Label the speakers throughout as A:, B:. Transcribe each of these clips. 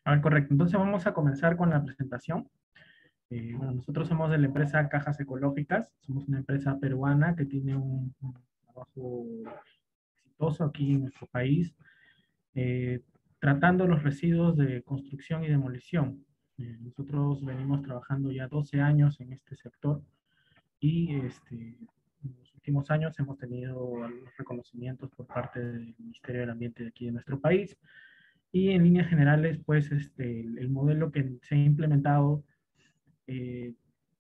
A: A ver, correcto. Entonces vamos a comenzar con la presentación. Bueno, nosotros somos de la empresa Cajas Ecológicas. Somos una empresa peruana que tiene un trabajo exitoso aquí en nuestro país, eh, tratando los residuos de construcción y demolición. Nosotros venimos trabajando ya 12 años en este sector y en los últimos años hemos tenido algunos reconocimientos por parte del Ministerio del Ambiente de aquí de nuestro país. Y en líneas generales, pues el modelo que se ha implementado eh,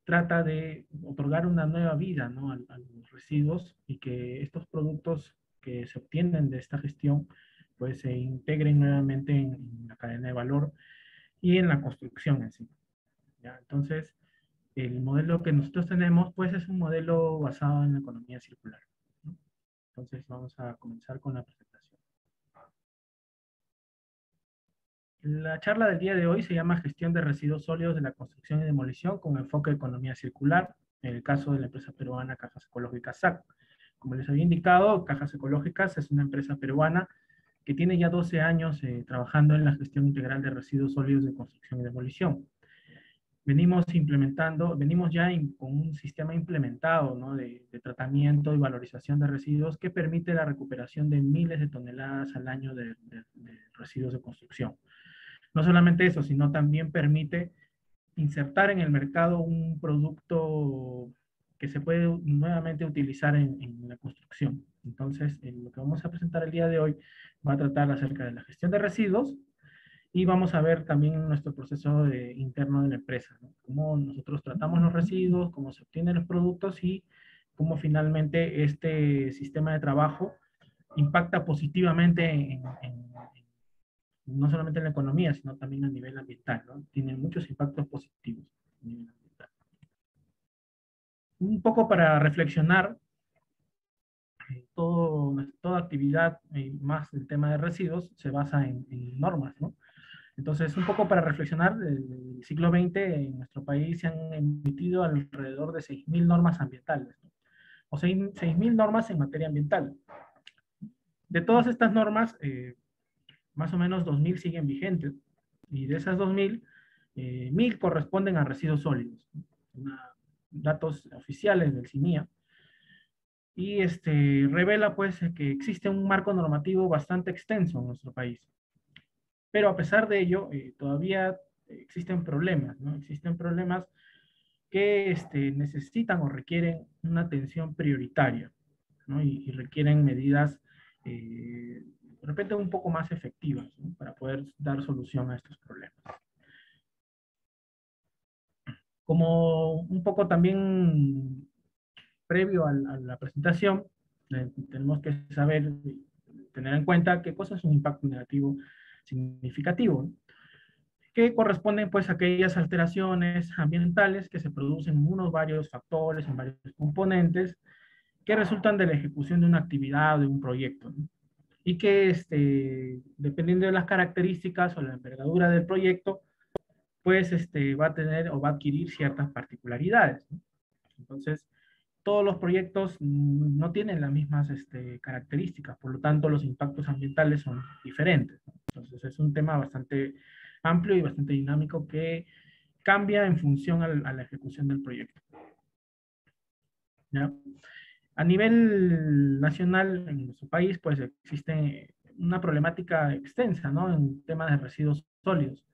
A: trata de otorgar una nueva vida, ¿no? A los residuos y que estos productos que se obtienen de esta gestión pues se integren nuevamente en la cadena de valor y en la construcción en sí, ¿ya? Entonces, el modelo que nosotros tenemos pues es un modelo basado en la economía circular, ¿no? Entonces, vamos a comenzar con la presentación. La charla del día de hoy se llama Gestión de residuos sólidos de la construcción y demolición con enfoque de economía circular, en el caso de la empresa peruana Cajas Ecológicas SAC. Como les había indicado, Cajas Ecológicas es una empresa peruana que tiene ya 12 años trabajando en la gestión integral de residuos sólidos de construcción y demolición. Venimos ya con un sistema implementado, ¿no? de tratamiento y valorización de residuos que permite la recuperación de miles de toneladas al año de residuos de construcción. No solamente eso, sino también permite insertar en el mercado un producto que se puede nuevamente utilizar en la construcción. Entonces, lo que vamos a presentar el día de hoy va a tratar acerca de la gestión de residuos y vamos a ver también nuestro proceso interno de la empresa, ¿no? Cómo nosotros tratamos los residuos, cómo se obtienen los productos y cómo finalmente este sistema de trabajo impacta positivamente no solamente en la economía, sino también a nivel ambiental, ¿no? Tiene muchos impactos positivos a nivel ambiental. Un poco para reflexionar, toda actividad, más el tema de residuos, se basa en normas, ¿no? Entonces, un poco para reflexionar, el siglo XX en nuestro país se han emitido alrededor de 6.000 normas ambientales, ¿no? O 6.000 normas en materia ambiental. De todas estas normas, más o menos 2.000 siguen vigentes, y de esas 2.000, 1.000 corresponden a residuos sólidos, ¿no? Datos oficiales del CINIA, y revela pues que existe un marco normativo bastante extenso en nuestro país. Pero a pesar de ello, todavía existen problemas, ¿no? Existen problemas que necesitan o requieren una atención prioritaria, ¿no? Y requieren medidas de repente un poco más efectivas, ¿no? Para poder dar solución a estos problemas. Como un poco también previo a la presentación, tenemos que saber, tener en cuenta qué cosa es un impacto negativo significativo, ¿no? Que corresponden pues a aquellas alteraciones ambientales que se producen en unos varios factores, en varios componentes, que resultan de la ejecución de una actividad o de un proyecto, ¿no? Y que dependiendo de las características o la envergadura del proyecto, pues va a tener o va a adquirir ciertas particularidades, ¿no? Entonces, todos los proyectos no tienen las mismas características, por lo tanto los impactos ambientales son diferentes, ¿no? Entonces es un tema bastante amplio y bastante dinámico que cambia en función a la ejecución del proyecto, ¿ya? A nivel nacional, en nuestro país, pues existe una problemática extensa, ¿no? En temas de residuos sólidos.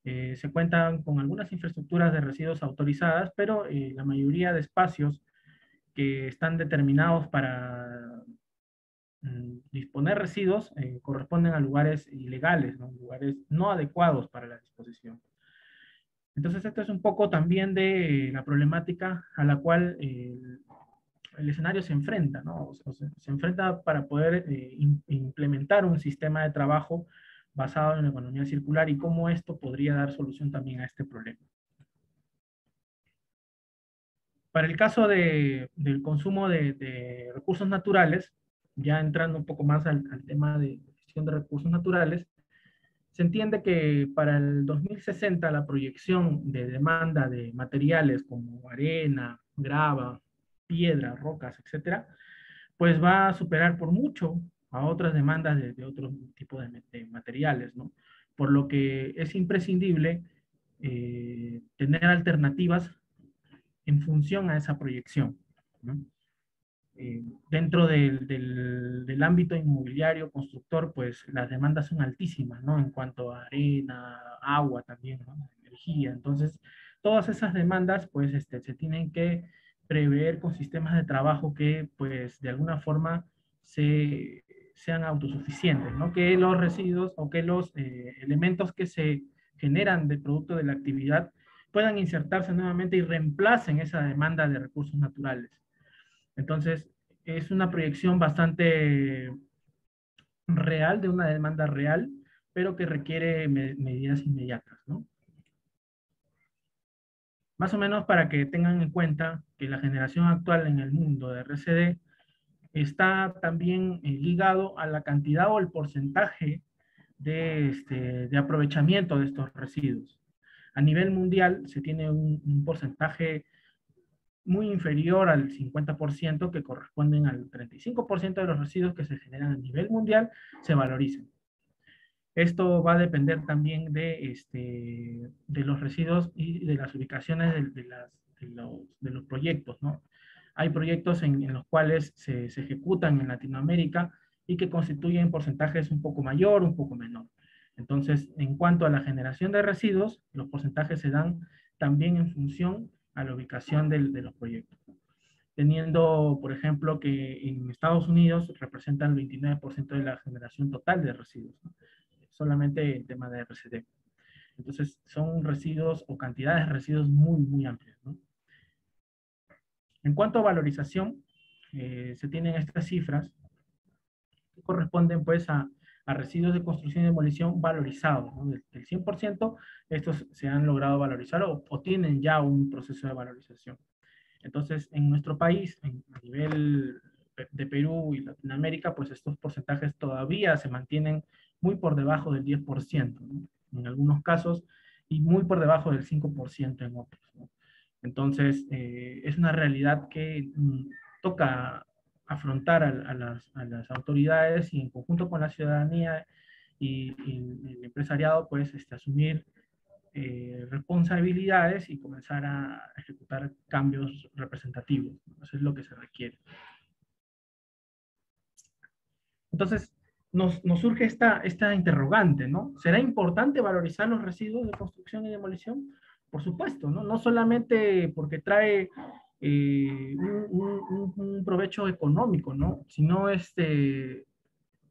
A: Se cuentan con algunas infraestructuras de residuos autorizadas, pero la mayoría de espacios que están determinados para disponer residuos corresponden a lugares ilegales, ¿no? Lugares no adecuados para la disposición. Entonces, esto es un poco también de la problemática a la cual el escenario se enfrenta, ¿no? O sea, se enfrenta para poder implementar un sistema de trabajo basado en la economía circular y cómo esto podría dar solución también a este problema. Para el caso del consumo de recursos naturales, ya entrando un poco más al tema de gestión de recursos naturales, se entiende que para el 2060 la proyección de demanda de materiales como arena, grava, piedra, rocas, etcétera, pues va a superar por mucho a otras demandas de otro tipo de materiales, ¿no? por lo que es imprescindible tener alternativas en función a esa proyección, ¿no? Dentro del ámbito inmobiliario, constructor, pues las demandas son altísimas, ¿no? En cuanto a arena, agua también, ¿no? Energía. Entonces, todas esas demandas, pues, se tienen que prever con sistemas de trabajo que, pues, de alguna forma sean autosuficientes, ¿no? Que los residuos o que los elementos que se generan de producto de la actividad puedan insertarse nuevamente y reemplacen esa demanda de recursos naturales. Entonces, es una proyección bastante real, de una demanda real, pero que requiere medidas inmediatas, ¿no? Más o menos para que tengan en cuenta que la generación actual en el mundo de RCD está también ligado a la cantidad o el porcentaje de aprovechamiento de estos residuos. A nivel mundial se tiene un porcentaje muy inferior al 50%, que corresponden al 35% de los residuos que se generan a nivel mundial, se valorizan. Esto va a depender también de los residuos y de las ubicaciones de los proyectos, ¿no? Hay proyectos en los cuales se ejecutan en Latinoamérica y que constituyen porcentajes un poco mayor, un poco menor. Entonces, en cuanto a la generación de residuos, los porcentajes se dan también en función a la ubicación de los proyectos. Teniendo, por ejemplo, que en Estados Unidos representan el 29% de la generación total de residuos, ¿no? Solamente el tema de RCD. Entonces, son residuos o cantidades de residuos muy, muy amplias, ¿no? En cuanto a valorización, se tienen estas cifras que corresponden pues a residuos de construcción y demolición valorizados, ¿no? Del 100%, estos se han logrado valorizar o tienen ya un proceso de valorización. Entonces, en nuestro país, a nivel de Perú y Latinoamérica, pues estos porcentajes todavía se mantienen muy por debajo del 10%, ¿no? En algunos casos, y muy por debajo del 5% en otros, ¿no? Entonces, es una realidad que toca afrontar a las autoridades y en conjunto con la ciudadanía y el empresariado, pues asumir responsabilidades y comenzar a ejecutar cambios representativos, ¿no? Eso es lo que se requiere. Entonces, nos surge esta interrogante, ¿no? ¿Será importante valorizar los residuos de construcción y demolición? Por supuesto, ¿no? No solamente porque trae un provecho económico, ¿no? Sino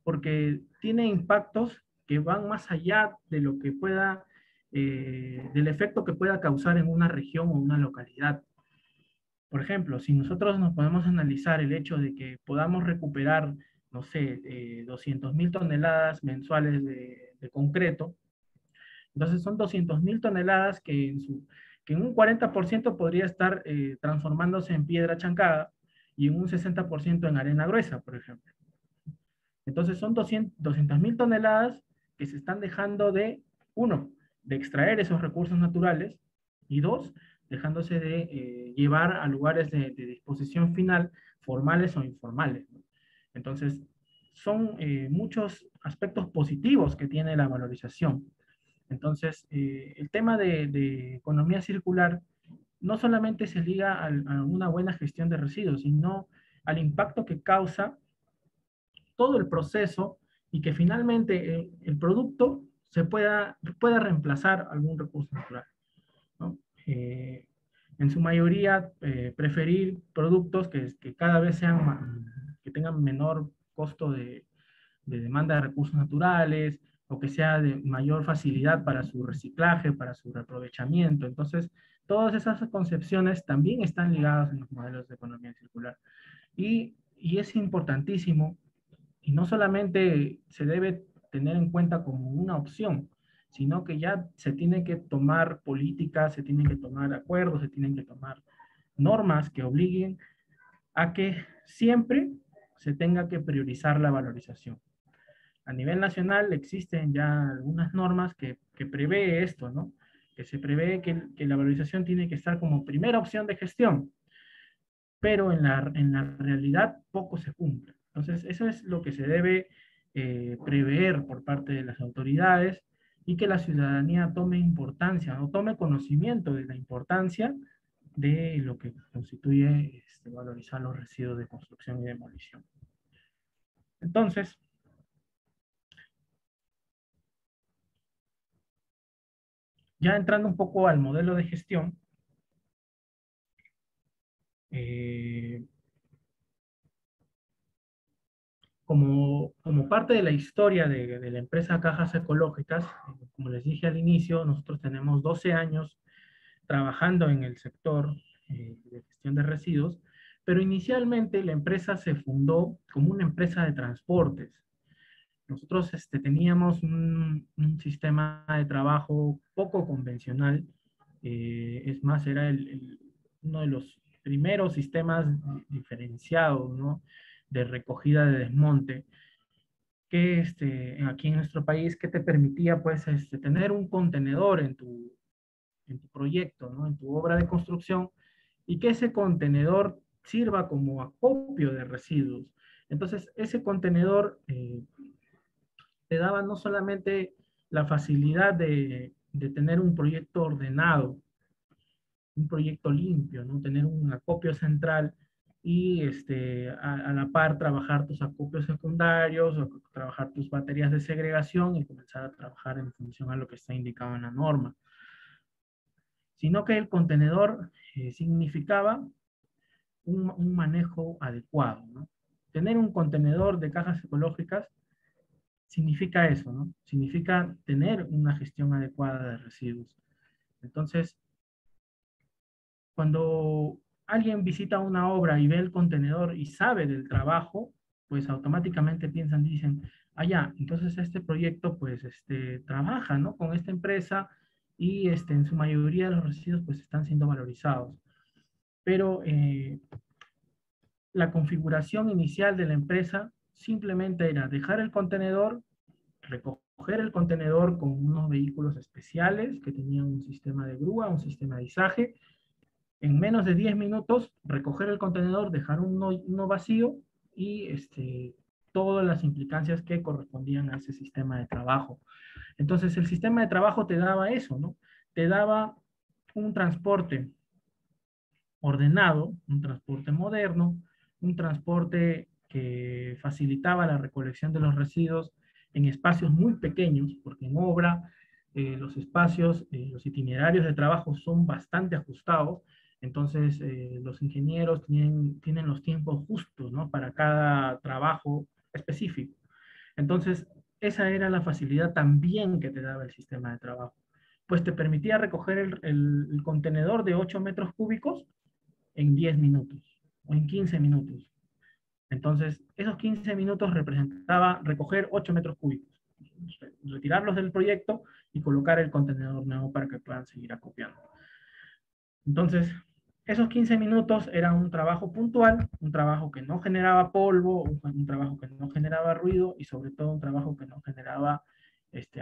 A: porque tiene impactos que van más allá de lo que pueda, del efecto que pueda causar en una región o una localidad. Por ejemplo, si nosotros nos podemos analizar el hecho de que podamos recuperar, no sé, 200.000 toneladas mensuales de concreto, entonces son 200.000 toneladas que en un 40% podría estar transformándose en piedra chancada y en un 60% en arena gruesa, por ejemplo. Entonces son 200.000 toneladas que se están dejando uno, de extraer esos recursos naturales, y dos, dejándose de llevar a lugares de disposición final, formales o informales, ¿no? Entonces, son muchos aspectos positivos que tiene la valorización. Entonces, el tema de economía circular no solamente se liga a una buena gestión de residuos, sino al impacto que causa todo el proceso y que finalmente el producto pueda reemplazar algún recurso natural, ¿no? En su mayoría, preferir productos que cada vez que tengan menor costo de demanda de recursos naturales o que sea de mayor facilidad para su reciclaje, para su reaprovechamiento. Entonces, todas esas concepciones también están ligadas en los modelos de economía circular. Y es importantísimo, y no solamente se debe tener en cuenta como una opción, sino que ya se tiene que tomar políticas, se tienen que tomar acuerdos, se tienen que tomar normas que obliguen a que siempre se tenga que priorizar la valorización. A nivel nacional existen ya algunas normas que prevé esto, ¿no? Que se prevé que la valorización tiene que estar como primera opción de gestión, pero en la realidad poco se cumple. Entonces, eso es lo que se debe prever por parte de las autoridades y que la ciudadanía tome importancia o tome conocimiento de la importancia de lo que constituye valorizar los residuos de construcción y demolición. Entonces, ya entrando un poco al modelo de gestión, eh, como parte de la historia de la empresa Cajas Ecológicas, como les dije al inicio, nosotros tenemos 12 años trabajando en el sector de gestión de residuos, pero inicialmente la empresa se fundó como una empresa de transportes. Nosotros teníamos un sistema de trabajo poco convencional, es más, era uno de los primeros sistemas diferenciados, ¿no?, de recogida de desmonte, que aquí en nuestro país, que te permitía pues tener un contenedor en tu proyecto, ¿no?, en tu obra de construcción, y que ese contenedor sirva como acopio de residuos. Entonces, ese contenedor te daba no solamente la facilidad de tener un proyecto ordenado, un proyecto limpio, ¿no?, tener un acopio central y a la par trabajar tus acopios secundarios o trabajar tus baterías de segregación y comenzar a trabajar en función a lo que está indicado en la norma, sino que el contenedor significaba un manejo adecuado, ¿no? Tener un contenedor de cajas ecológicas significa eso, ¿no? Significa tener una gestión adecuada de residuos. Entonces, cuando alguien visita una obra y ve el contenedor y sabe del trabajo, pues automáticamente piensan, dicen, ah, ya, entonces este proyecto pues trabaja, ¿no?, con esta empresa y en su mayoría los residuos pues están siendo valorizados. Pero la configuración inicial de la empresa simplemente era dejar el contenedor, recoger el contenedor con unos vehículos especiales que tenían un sistema de grúa, un sistema de izaje, en menos de 10 minutos recoger el contenedor, dejar uno vacío y todas las implicancias que correspondían a ese sistema de trabajo. Entonces el sistema de trabajo te daba eso, ¿no? Te daba un transporte ordenado, un transporte moderno, un transporte que facilitaba la recolección de los residuos en espacios muy pequeños, porque en obra los espacios, los itinerarios de trabajo son bastante ajustados, entonces los ingenieros tienen los tiempos justos, ¿no?, para cada trabajo específico. Entonces, esa era la facilidad también que te daba el sistema de trabajo. Pues te permitía recoger el contenedor de 8 metros cúbicos en 10 minutos o en 15 minutos. Entonces, esos 15 minutos representaba recoger 8 metros cúbicos, retirarlos del proyecto y colocar el contenedor nuevo para que puedan seguir acopiando. Entonces, esos 15 minutos era un trabajo puntual, un trabajo que no generaba polvo, un trabajo que no generaba ruido y sobre todo un trabajo que no generaba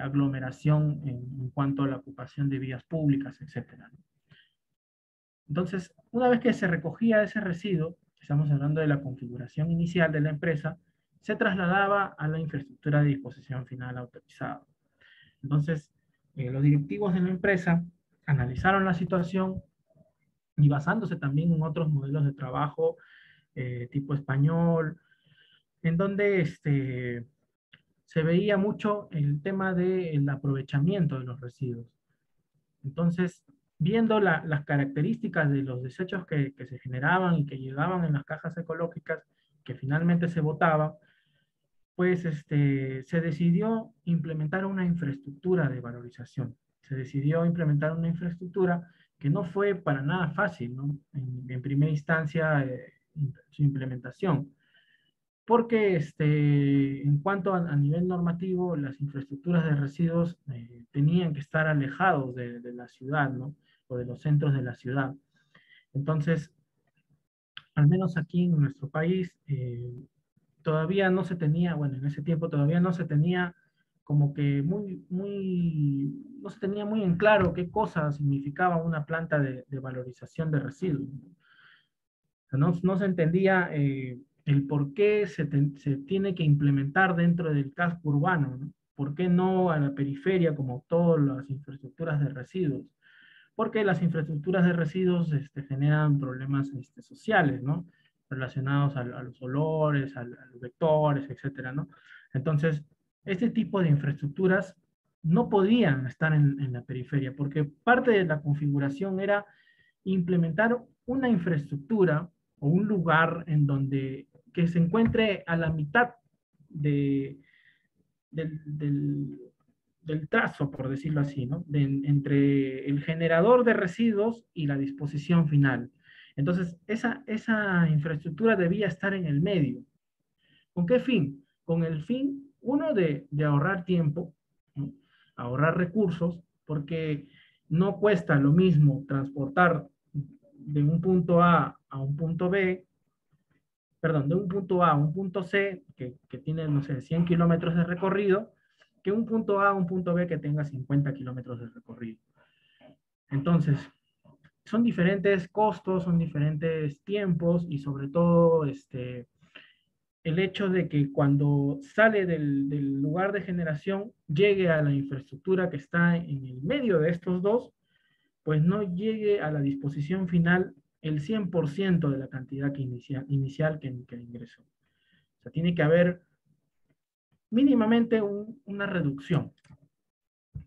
A: aglomeración en cuanto a la ocupación de vías públicas, etc. Entonces, una vez que se recogía ese residuo, estamos hablando de la configuración inicial de la empresa, se trasladaba a la infraestructura de disposición final autorizada. Entonces, los directivos de la empresa analizaron la situación y basándose también en otros modelos de trabajo tipo español, en donde se veía mucho el tema del aprovechamiento de los residuos. Entonces, viendo las características de los desechos que se generaban y que llegaban en las cajas ecológicas, que finalmente se botaban, pues se decidió implementar una infraestructura de valorización. Se decidió implementar una infraestructura que no fue para nada fácil, ¿no?, en primera instancia, su implementación. Porque en cuanto a nivel normativo, las infraestructuras de residuos tenían que estar alejados de la ciudad, ¿no?, o de los centros de la ciudad. Entonces, al menos aquí en nuestro país, todavía no se tenía, bueno, en ese tiempo todavía no se tenía como que no se tenía muy en claro qué cosa significaba una planta de valorización de residuos. No se entendía el por qué se tiene que implementar dentro del casco urbano, ¿no? ¿por qué no a la periferia como todas las infraestructuras de residuos? Porque las infraestructuras de residuos generan problemas sociales, ¿no? Relacionados a los olores, a los vectores, etcétera, ¿no? Entonces, este tipo de infraestructuras no podían estar en la periferia, porque parte de la configuración era implementar una infraestructura o un lugar en donde que se encuentre a la mitad de, del, del, del trazo, por decirlo así, ¿no? Entre el generador de residuos y la disposición final. Entonces, esa infraestructura debía estar en el medio. ¿Con qué fin? Con el fin, uno, de ahorrar tiempo, ¿no? Ahorrar recursos, porque no cuesta lo mismo transportar de un punto A un punto B, perdón, de un punto A a un punto C, que tiene, no sé, 100 kilómetros de recorrido, que un punto A a un punto B que tenga 50 kilómetros de recorrido. Entonces, son diferentes costos, son diferentes tiempos y sobre todo el hecho de que cuando sale del lugar de generación llegue a la infraestructura que está en el medio de estos dos, pues no llegue a la disposición final el 100% de la cantidad inicial que ingresó. O sea, tiene que haber mínimamente una reducción,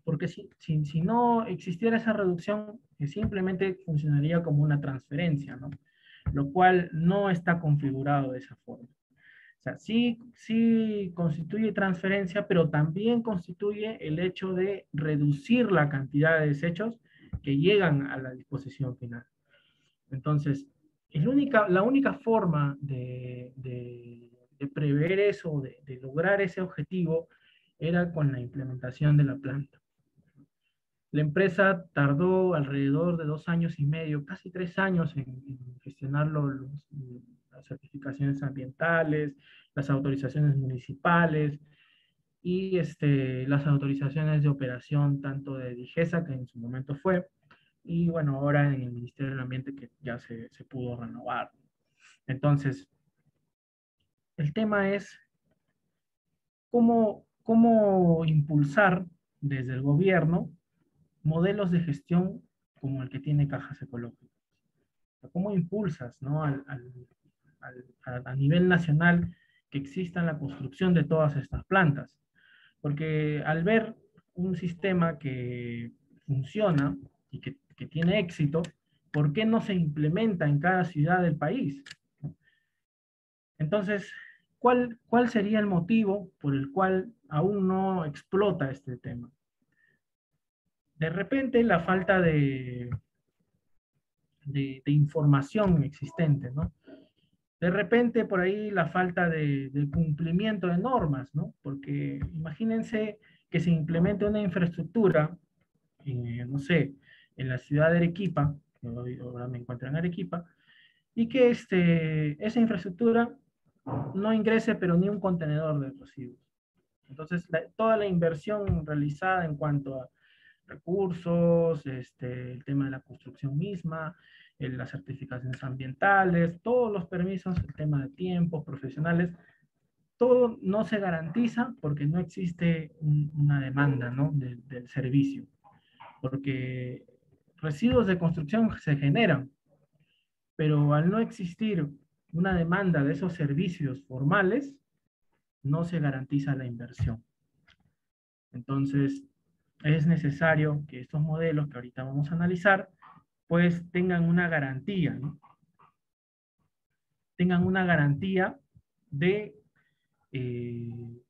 A: porque si no existiera esa reducción, simplemente funcionaría como una transferencia, ¿no? Lo cual no está configurado de esa forma. O sea, sí constituye transferencia, pero también constituye el hecho de reducir la cantidad de desechos que llegan a la disposición final. Entonces, la única forma de prever eso, de lograr ese objetivo, era con la implementación de la planta. La empresa tardó alrededor de 2 años y medio, casi 3 años, en gestionar las certificaciones ambientales, las autorizaciones municipales y las autorizaciones de operación, tanto de DIGESA, que en su momento fue, y bueno, ahora en el Ministerio del Ambiente, que ya se pudo renovar. Entonces, el tema es cómo impulsar desde el gobierno modelos de gestión como el que tiene Cajas Ecológicas. ¿Cómo impulsas, ¿no? A nivel nacional que exista la construcción de todas estas plantas? Porque al ver un sistema que funciona y que tiene éxito, ¿por qué no se implementa en cada ciudad del país? Entonces, ¿cuál sería el motivo por el cual aún no explota este tema? De repente, la falta de información existente, ¿no? De repente, por ahí, la falta de cumplimiento de normas, ¿no? Porque imagínense que se implemente una infraestructura, no sé, en la ciudad de Arequipa, que ahora me encuentro en Arequipa, y que esa infraestructura no ingrese pero ni un contenedor de residuos. Entonces, toda la inversión realizada en cuanto a recursos, el tema de la construcción misma, las certificaciones ambientales, todos los permisos, el tema de tiempos profesionales, todo no se garantiza porque no existe una demanda, ¿no? del servicio. Porque residuos de construcción se generan, pero al no existir una demanda de esos servicios formales, no se garantiza la inversión. Entonces, es necesario que estos modelos que ahorita vamos a analizar, pues tengan una garantía, ¿no? Tengan una garantía de, eh,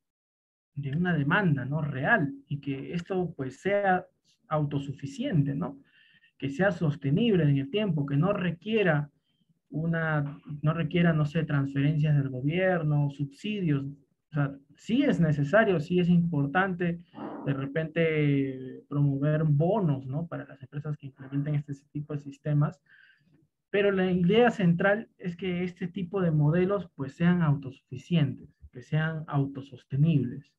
A: de una demanda, ¿no? Real, y que esto pues sea autosuficiente, ¿no? Que sea sostenible en el tiempo, que no requiera, no sé, transferencias del gobierno, subsidios. O sea, sí es necesario, sí es importante de repente promover bonos, ¿no? Para las empresas que implementen este tipo de sistemas, pero la idea central es que este tipo de modelos pues sean autosuficientes, que sean autosostenibles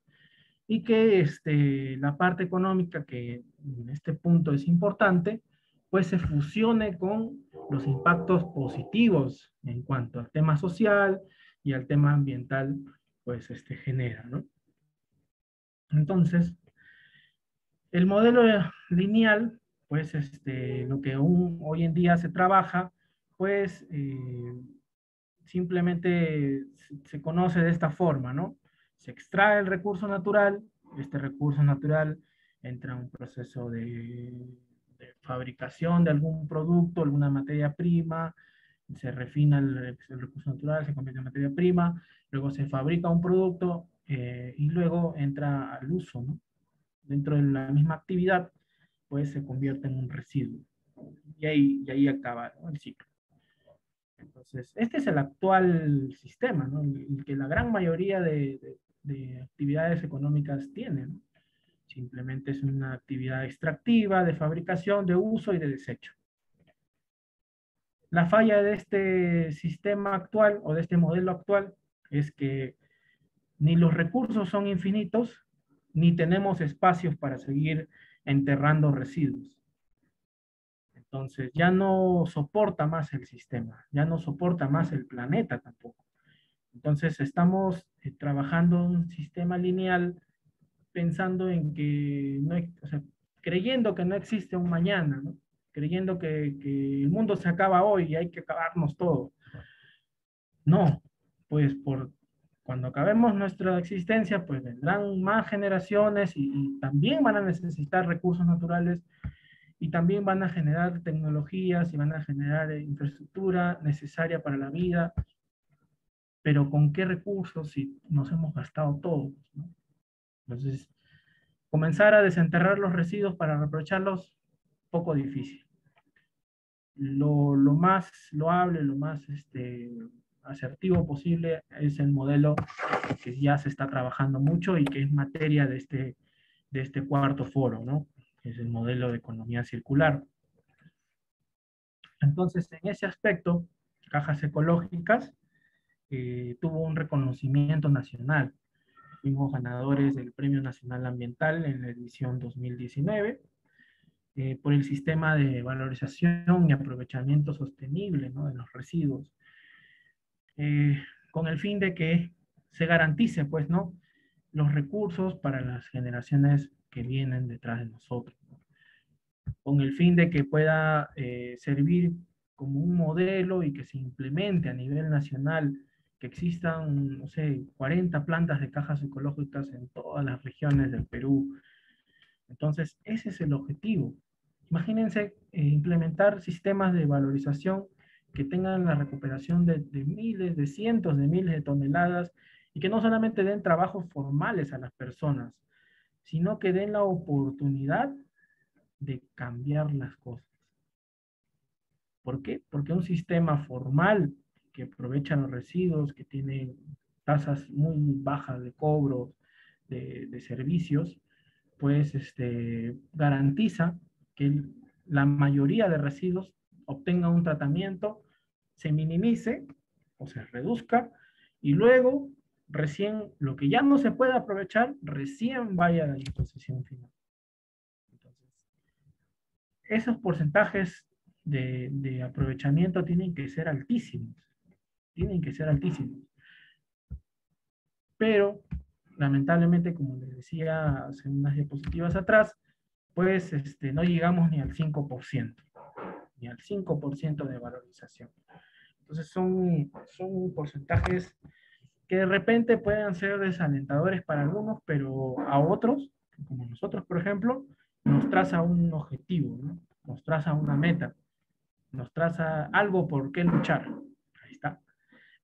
A: y que la parte económica, que en este punto es importante, pues se fusione con los impactos positivos en cuanto al tema social y al tema ambiental, pues genera, ¿no? Entonces, el modelo lineal, pues lo que hoy en día se trabaja, pues simplemente se conoce de esta forma, ¿no? Se extrae el recurso natural, este recurso natural entra en un proceso de fabricación de algún producto, alguna materia prima, se refina el recurso natural, se convierte en materia prima, luego se fabrica un producto y luego entra al uso, ¿no? Dentro de la misma actividad, pues se convierte en un residuo. Y ahí acaba, ¿no?, el ciclo. Entonces, este es el actual sistema, ¿no?, el que la gran mayoría de actividades económicas tienen. Simplemente es una actividad extractiva, de fabricación, de uso y de desecho. La falla de este sistema actual o de este modelo actual es que ni los recursos son infinitos, ni tenemos espacios para seguir enterrando residuos. Entonces ya no soporta más el sistema, ya no soporta más el planeta tampoco. Entonces estamos trabajando un sistema lineal pensando en que no, o sea, creyendo que no existe un mañana, ¿no? Creyendo que el mundo se acaba hoy y hay que acabarnos todo. No, pues cuando acabemos nuestra existencia, pues vendrán más generaciones y también van a necesitar recursos naturales y también van a generar tecnologías y van a generar infraestructura necesaria para la vida, pero ¿con qué recursos si nos hemos gastado todos, ¿no? Entonces, comenzar a desenterrar los residuos para reprocharlos, poco difícil. Lo más loable, lo más asertivo posible es el modelo que ya se está trabajando mucho y que es materia de este cuarto foro, ¿no? Es el modelo de economía circular. Entonces, en ese aspecto, Cajas Ecológicas tuvo un reconocimiento nacional. Fuimos ganadores del Premio Nacional Ambiental en la edición 2019 por el sistema de valorización y aprovechamiento sostenible, ¿no?, de los residuos, eh, con el fin de que se garantice, pues, ¿no?, los recursos para las generaciones que vienen detrás de nosotros, ¿no?, con el fin de que pueda servir como un modelo y que se implemente a nivel nacional, que existan, no sé, 40 plantas de cajas ecológicas en todas las regiones del Perú. Entonces, ese es el objetivo. Imagínense implementar sistemas de valorización que tengan la recuperación de miles, de cientos de miles de toneladas y que no solamente den trabajos formales a las personas, sino que den la oportunidad de cambiar las cosas. ¿Por qué? Porque un sistema formal que aprovecha los residuos, que tiene tasas muy bajas de cobro de servicios, pues garantiza que la mayoría de residuos obtenga un tratamiento, se minimice o se reduzca y luego recién lo que ya no se puede aprovechar, recién vaya a la disposición final. Entonces, esos porcentajes de aprovechamiento tienen que ser altísimos, tienen que ser altísimos. Pero, lamentablemente, como les decía hace unas diapositivas atrás, pues no llegamos ni al 5%, ni al 5% de valorización. Entonces son porcentajes que de repente pueden ser desalentadores para algunos, pero a otros, como nosotros, por ejemplo, nos traza un objetivo, ¿no? Nos traza una meta, nos traza algo por qué luchar. Ahí está.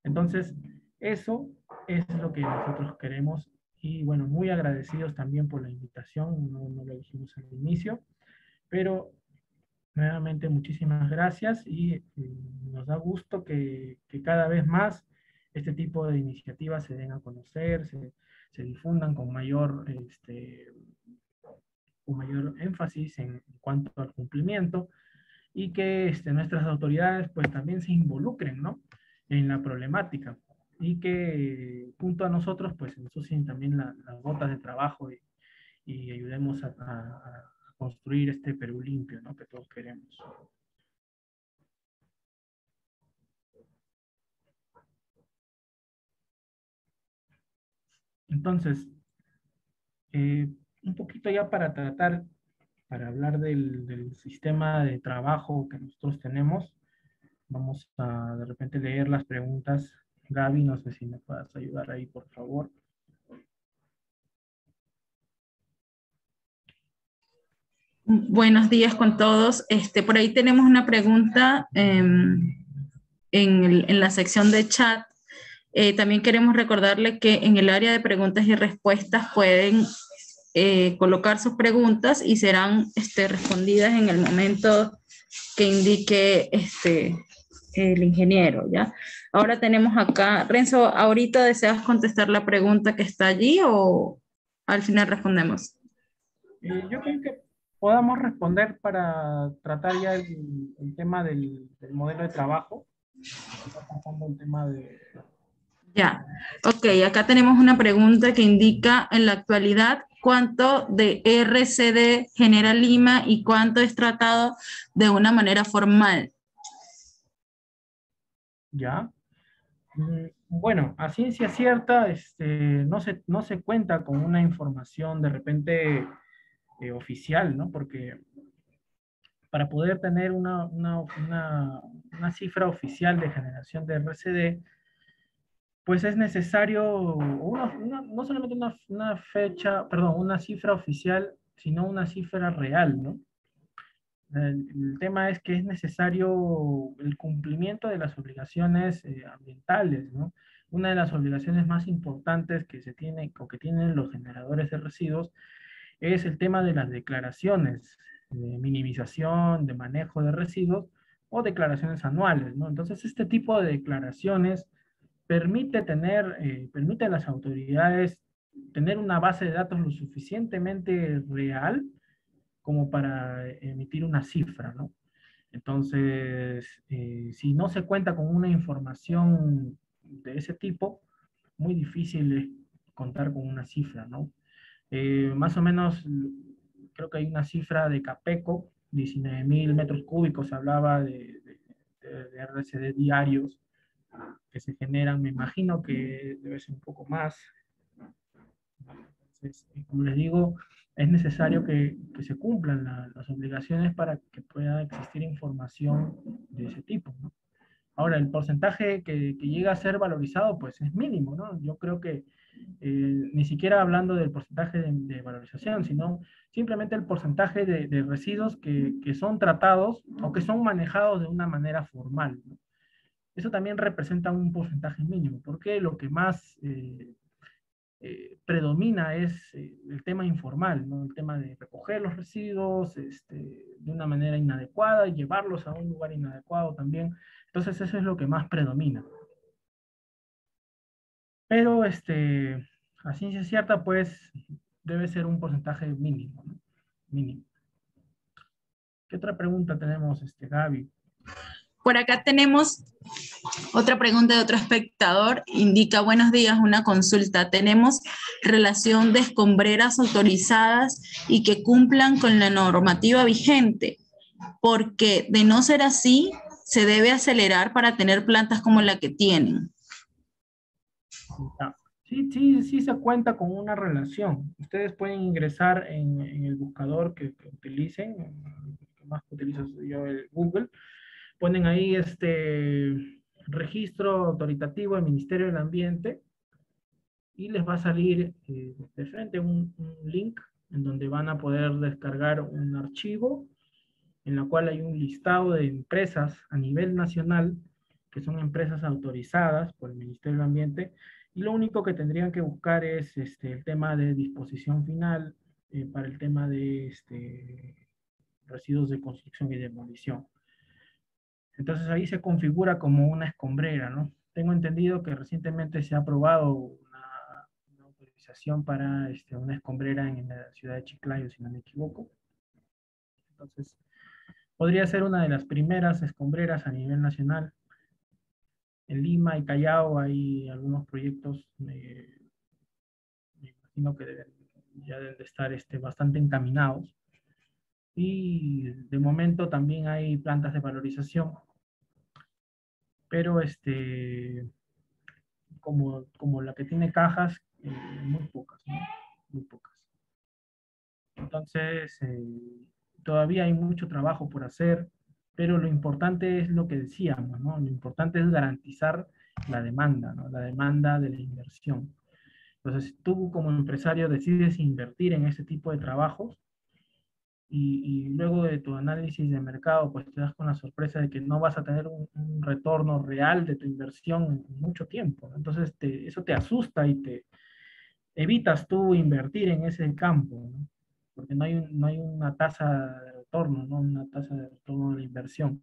A: Entonces, eso es lo que nosotros queremos y bueno, muy agradecidos también por la invitación, no lo dijimos al inicio, pero nuevamente muchísimas gracias y nos da gusto que cada vez más este tipo de iniciativas se den a conocer, se difundan con mayor énfasis en cuanto al cumplimiento y que nuestras autoridades pues también se involucren, ¿no?, en la problemática y que junto a nosotros pues ensucien también las botas de trabajo y ayudemos a construir este Perú limpio, ¿no?, que todos queremos. Entonces, un poquito ya para hablar del sistema de trabajo que nosotros tenemos, vamos a de repente leer las preguntas. Gaby, no sé si me puedas ayudar ahí, por favor.
B: Buenos días con todos. Por ahí tenemos una pregunta en la sección de chat. También queremos recordarle que en el área de preguntas y respuestas pueden colocar sus preguntas y serán respondidas en el momento que indique el ingeniero, ¿ya? Ahora tenemos acá, Renzo, ¿ahorita deseas contestar la pregunta que está allí o al final respondemos?
A: Yo creo que podamos responder para tratar ya el tema del modelo de trabajo. Está pasando el tema de...
B: Ya, ok, acá tenemos una pregunta que indica en la actualidad cuánto de RCD genera Lima y cuánto es tratado de una manera formal.
A: ¿Ya? Bueno, a ciencia cierta, no se cuenta con una información de repente oficial, ¿no? Porque para poder tener una cifra oficial de generación de RCD, pues es necesario no solamente una fecha, perdón, una cifra oficial, sino una cifra real, ¿no? El tema es que es necesario el cumplimiento de las obligaciones ambientales, ¿no? Una de las obligaciones más importantes que se tiene o que tienen los generadores de residuos es el tema de las declaraciones de minimización, de manejo de residuos o declaraciones anuales, ¿no? Entonces, este tipo de declaraciones permite a las autoridades tener una base de datos lo suficientemente real como para emitir una cifra, ¿no? Entonces, si no se cuenta con una información de ese tipo, muy difícil es contar con una cifra, ¿no? Más o menos, creo que hay una cifra de Capeco, 19.000 metros cúbicos, se hablaba de RCD diarios que se generan, me imagino que debe ser un poco más. Entonces, como les digo, es necesario que se cumplan las obligaciones para que pueda existir información de ese tipo, ¿no? Ahora, el porcentaje que llega a ser valorizado, pues es mínimo, ¿no? Yo creo que ni siquiera hablando del porcentaje de valorización, sino simplemente el porcentaje de residuos que son tratados o que son manejados de una manera formal, ¿no? Eso también representa un porcentaje mínimo, porque lo que más predomina es el tema informal, ¿no? El tema de recoger los residuos de una manera inadecuada y llevarlos a un lugar inadecuado también. Entonces eso es lo que más predomina. Pero a ciencia cierta, pues debe ser un porcentaje mínimo, ¿no? Mínimo. ¿Qué otra pregunta tenemos, Gaby?
B: Por acá tenemos otra pregunta de otro espectador. Indica, buenos días, una consulta. Tenemos relación de escombreras autorizadas y que cumplan con la normativa vigente, porque de no ser así, se debe acelerar para tener plantas como la que tienen.
A: Ya. Sí, sí, sí se cuenta con una relación. Ustedes pueden ingresar en el buscador que utilicen, el que más utilizo soy yo, el Google. Ponen ahí registro autoritativo del Ministerio del Ambiente y les va a salir de frente un link en donde van a poder descargar un archivo en la cual hay un listado de empresas a nivel nacional que son empresas autorizadas por el Ministerio del Ambiente y lo único que tendrían que buscar es el tema de disposición final para el tema de residuos de construcción y demolición. Entonces ahí se configura como una escombrera, ¿no? Tengo entendido que recientemente se ha aprobado una autorización para una escombrera en la ciudad de Chiclayo, si no me equivoco. Entonces, podría ser una de las primeras escombreras a nivel nacional. En Lima y Callao hay algunos proyectos, me imagino que ya deben de estar bastante encaminados. Y de momento también hay plantas de valorización, pero como la que tiene cajas, muy pocas, ¿no? Muy pocas. Entonces, todavía hay mucho trabajo por hacer, pero lo importante es lo que decíamos, ¿no? Lo importante es garantizar la demanda, ¿no? La demanda de la inversión. Entonces, tú como empresario decides invertir en ese tipo de trabajos y luego de tu análisis de mercado, pues te das con la sorpresa de que no vas a tener un retorno real de tu inversión en mucho tiempo, ¿no? Entonces, eso te asusta y te evitas tú invertir en ese campo, ¿no? Porque no hay una tasa de retorno, ¿no? Una tasa de retorno de la inversión.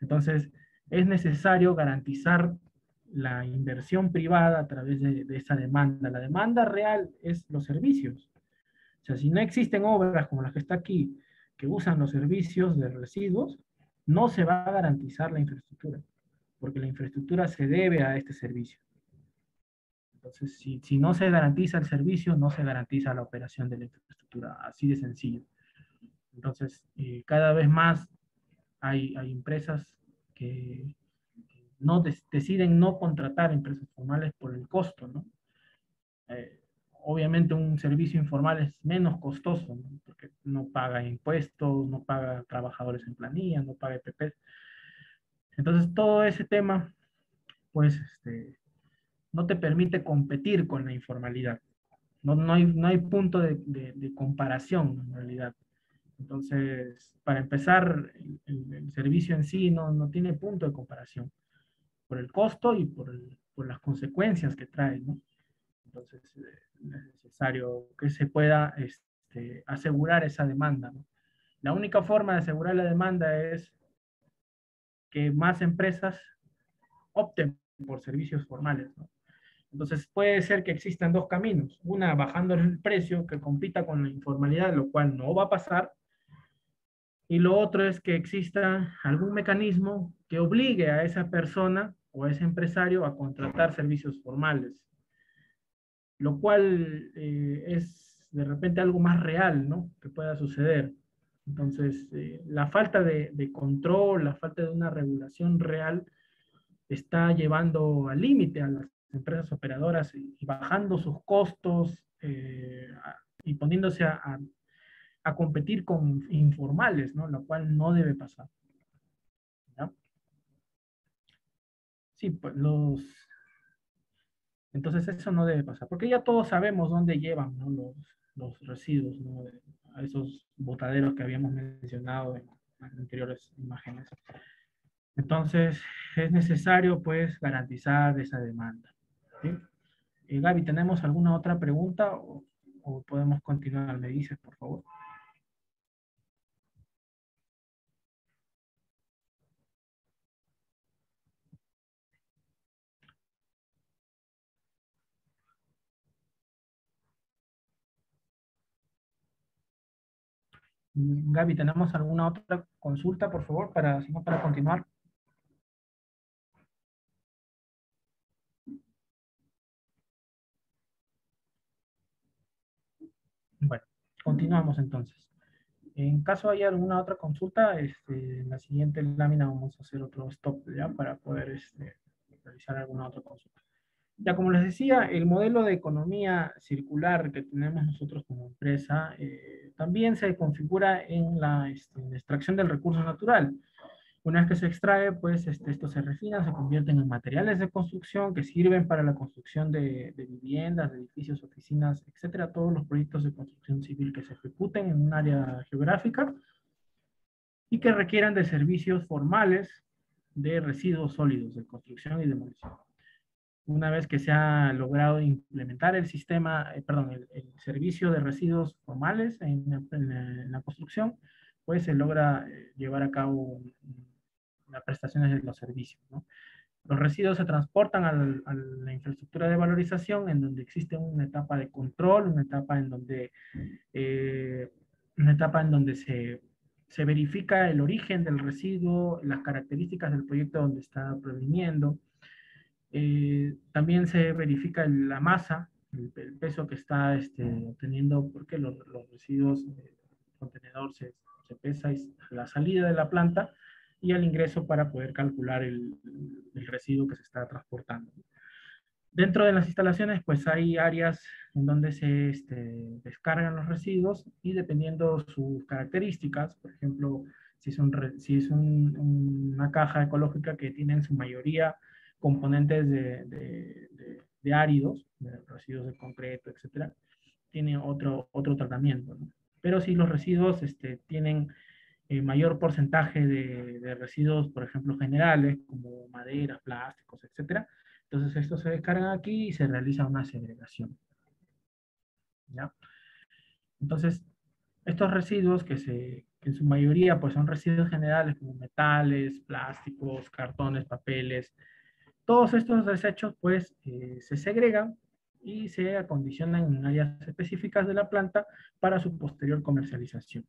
A: Entonces, es necesario garantizar la inversión privada a través de esa demanda. La demanda real es los servicios. O sea, si no existen obras como las que está aquí, que usan los servicios de residuos, no se va a garantizar la infraestructura, porque la infraestructura se debe a este servicio. Entonces, si no se garantiza el servicio, no se garantiza la operación de la infraestructura, así de sencillo. Entonces, cada vez más hay empresas que no deciden no contratar empresas formales por el costo, ¿no? Eh, Obviamente un servicio informal es menos costoso, ¿no? Porque no paga impuestos, no paga trabajadores en planilla, no paga EPP. Entonces, todo ese tema, pues, no te permite competir con la informalidad. No hay punto de comparación en realidad. Entonces, para empezar, el servicio en sí no tiene punto de comparación por el costo y por las consecuencias que trae, ¿no? Entonces, es necesario que se pueda asegurar esa demanda, ¿no? La única forma de asegurar la demanda es que más empresas opten por servicios formales, ¿no? Entonces puede ser que existan dos caminos. Una, bajando el precio que compita con la informalidad, lo cual no va a pasar. Y lo otro es que exista algún mecanismo que obligue a esa persona o a ese empresario a contratar servicios formales, lo cual es de repente algo más real, ¿no? Que pueda suceder. Entonces, la falta de control, la falta de una regulación real está llevando al límite a las empresas operadoras y bajando sus costos y poniéndose a competir con informales, ¿no? Lo cual no debe pasar, ¿ya? Sí, pues entonces eso no debe pasar, porque ya todos sabemos dónde llevan, ¿no? Los residuos, ¿no? A esos botaderos que habíamos mencionado en anteriores imágenes. Entonces, es necesario, pues, garantizar esa demanda, ¿sí? Gaby, ¿tenemos alguna otra pregunta o podemos continuar? Me dices, por favor. Gaby, ¿tenemos alguna otra consulta, por favor, si no, para continuar? Bueno, continuamos entonces. En caso haya alguna otra consulta, en la siguiente lámina vamos a hacer otro stop, ¿ya? Para poder realizar alguna otra consulta. Ya como les decía, el modelo de economía circular que tenemos nosotros como empresa también se configura en en la extracción del recurso natural. Una vez que se extrae, pues esto se refina, se convierten en materiales de construcción que sirven para la construcción de viviendas, de edificios, oficinas, etcétera, todos los proyectos de construcción civil que se ejecuten en un área geográfica y que requieran de servicios formales de residuos sólidos de construcción y demolición. Una vez que se ha logrado implementar el sistema, perdón, el servicio de residuos formales en la construcción, pues se logra llevar a cabo las prestaciones de los servicios, ¿no? Los residuos se transportan a la infraestructura de valorización, en donde existe una etapa de control, eh, una etapa en donde se verifica el origen del residuo, las características del proyecto donde está proviniendo. También se verifica la masa, el peso que está obteniendo, porque los residuos del contenedor se pesa a la salida de la planta y al ingreso para poder calcular el residuo que se está transportando. Dentro de las instalaciones, pues hay áreas en donde se descargan los residuos y dependiendo sus características, por ejemplo, si es una caja ecológica que tiene en su mayoría componentes de áridos, de residuos de concreto, etcétera, tiene otro tratamiento, ¿no? Pero si los residuos tienen mayor porcentaje de residuos, por ejemplo, generales, como maderas, plásticos, etcétera. Entonces, estos se descargan aquí y se realiza una segregación, ¿ya? Entonces, estos residuos que en su mayoría pues, son residuos generales como metales, plásticos, cartones, papeles, todos estos desechos pues se segregan y se acondicionan en áreas específicas de la planta para su posterior comercialización.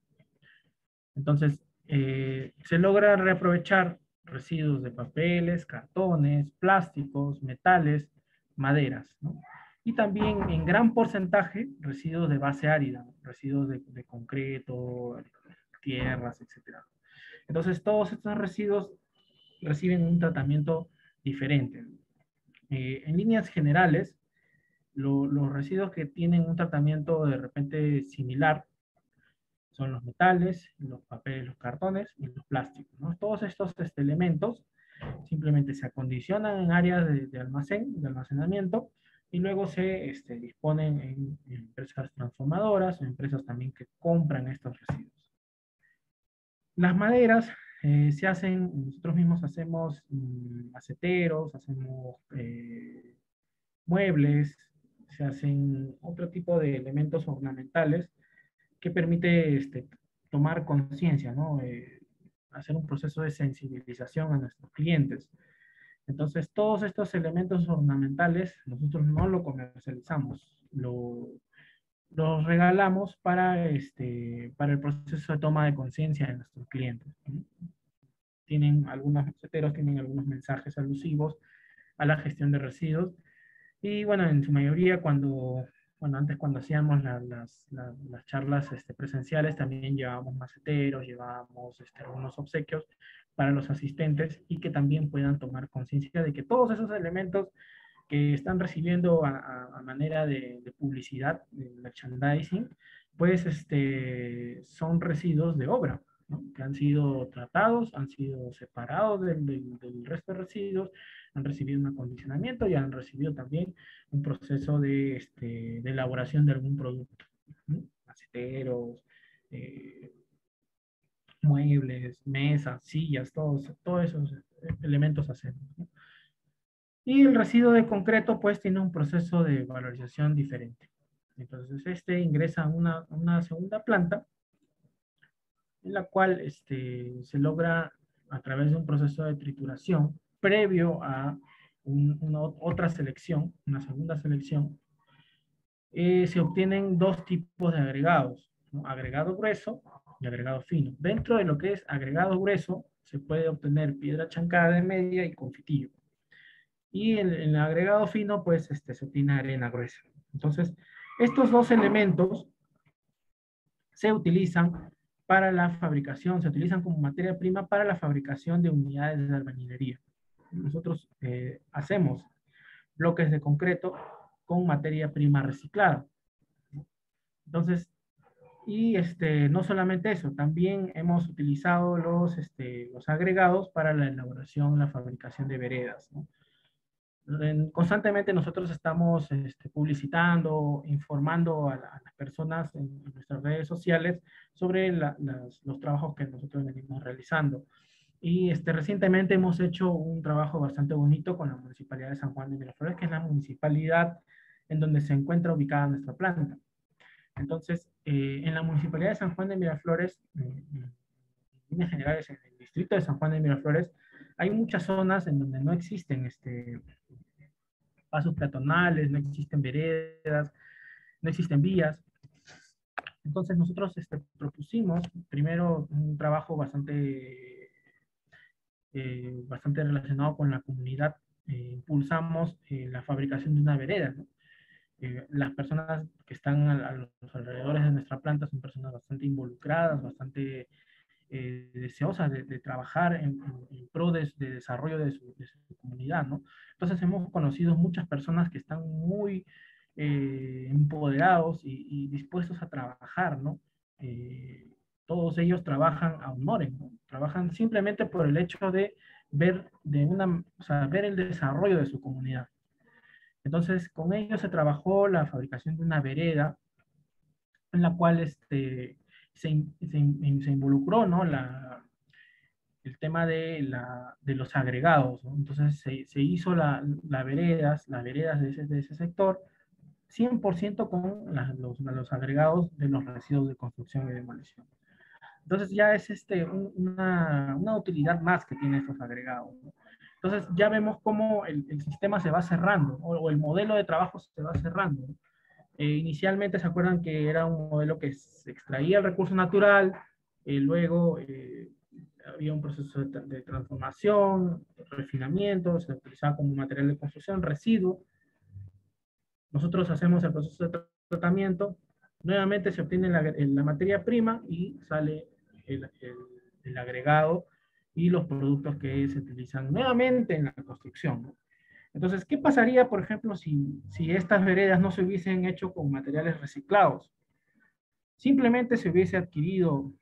A: Entonces, se logra reaprovechar residuos de papeles, cartones, plásticos, metales, maderas, ¿no? Y también en gran porcentaje residuos de base árida, residuos de concreto, tierras, etc. Entonces, todos estos residuos reciben un tratamiento diferente. En líneas generales, los residuos que tienen un tratamiento de repente similar son los metales, los papeles, los cartones y los plásticos, ¿no? Todos estos elementos simplemente se acondicionan en áreas de almacén, de almacenamiento, y luego se disponen en empresas transformadoras, en empresas también que compran estos residuos. Las maderas se hacen, nosotros mismos hacemos maceteros, hacemos muebles, se hacen otro tipo de elementos ornamentales que permite tomar conciencia, ¿no? Hacer un proceso de sensibilización a nuestros clientes. Entonces, todos estos elementos ornamentales nosotros no lo comercializamos, los regalamos para el proceso de toma de conciencia de nuestros clientes, ¿no? Tienen algunos maceteros, tienen algunos mensajes alusivos a la gestión de residuos y bueno, en su mayoría bueno, antes cuando hacíamos las charlas presenciales, también llevábamos maceteros, llevábamos algunos obsequios para los asistentes y que también puedan tomar conciencia de que todos esos elementos que están recibiendo a manera de publicidad, de merchandising, pues son residuos de obra, ¿no? Que han sido tratados, han sido separados del resto de residuos, han recibido un acondicionamiento y han recibido también un proceso de elaboración de algún producto, ¿no? Maceteros, muebles, mesas, sillas, todos esos elementos hacemos, ¿no? Y el residuo de concreto pues tiene un proceso de valorización diferente. Entonces ingresa a una segunda planta en la cual se logra a través de un proceso de trituración previo a otra selección, una segunda selección, se obtienen dos tipos de agregados, ¿no? Agregado grueso y agregado fino. Dentro de lo que es agregado grueso se puede obtener piedra chancada de media y confitillo. Y en el agregado fino, pues se obtiene arena gruesa. Entonces, estos dos elementos se utilizan para la fabricación, se utilizan como materia prima para la fabricación de unidades de albañilería. Nosotros hacemos bloques de concreto con materia prima reciclada. Entonces, y no solamente eso, también hemos utilizado los agregados para la elaboración, la fabricación de veredas, ¿no? Constantemente nosotros estamos publicitando, informando a las personas en nuestras redes sociales sobre los trabajos que nosotros venimos realizando. Y recientemente hemos hecho un trabajo bastante bonito con la Municipalidad de San Juan de Miraflores, que es la municipalidad en donde se encuentra ubicada nuestra planta. Entonces, en la Municipalidad de San Juan de Miraflores, en líneas generales, en el distrito de San Juan de Miraflores, hay muchas zonas en donde no existen pasos peatonales, no existen veredas, no existen vías. Entonces nosotros propusimos primero un trabajo bastante relacionado con la comunidad. Impulsamos la fabricación de una vereda, ¿no? Las personas que están a los alrededores de nuestra planta son personas bastante involucradas, bastante deseosas de trabajar en pro de desarrollo de su comunidad, ¿no? Entonces hemos conocido muchas personas que están muy empoderados y dispuestos a trabajar, ¿no? Todos ellos trabajan a honorem, ¿no? Trabajan simplemente por el hecho de ver, o sea, ver el desarrollo de su comunidad. Entonces, con ellos se trabajó la fabricación de una vereda en la cual se involucró, ¿no? El tema de los agregados, ¿no? Entonces se hizo las veredas de ese sector 100% con los agregados de los residuos de construcción y demolición. Entonces ya es una utilidad más que tiene estos agregados, ¿no? Entonces ya vemos cómo el sistema se va cerrando, o el modelo de trabajo se va cerrando, ¿no? Inicialmente se acuerdan que era un modelo que se extraía el recurso natural, luego había un proceso de transformación, refinamiento, se utilizaba como material de construcción, residuo. Nosotros hacemos el proceso de tratamiento, nuevamente se obtiene la materia prima y sale el agregado y los productos que se utilizan nuevamente en la construcción, ¿no? Entonces, ¿qué pasaría, por ejemplo, si estas veredas no se hubiesen hecho con materiales reciclados? Simplemente se hubiese adquirido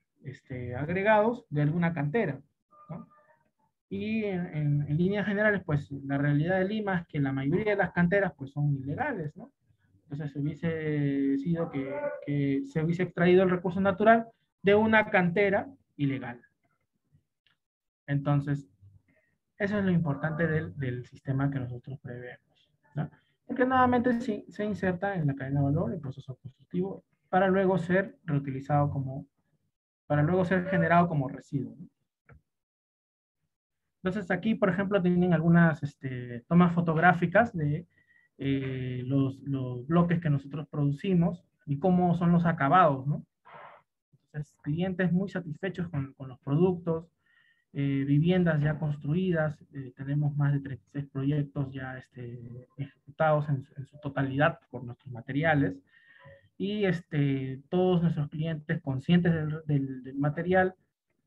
A: agregados de alguna cantera, ¿no? Y en líneas generales, pues la realidad de Lima es que la mayoría de las canteras pues son ilegales, ¿no? Entonces hubiese sido que se hubiese extraído el recurso natural de una cantera ilegal. Entonces, eso es lo importante del sistema que nosotros prevemos, ¿no? Porque nuevamente se inserta en la cadena de valor el proceso constructivo para luego ser reutilizado para luego ser generado como residuo, ¿no? Entonces aquí, por ejemplo, tienen algunas tomas fotográficas de los bloques que nosotros producimos y cómo son los acabados, ¿no? Entonces, clientes muy satisfechos con los productos, viviendas ya construidas, tenemos más de 36 proyectos ya ejecutados en su totalidad por nuestros materiales, y todos nuestros clientes conscientes del material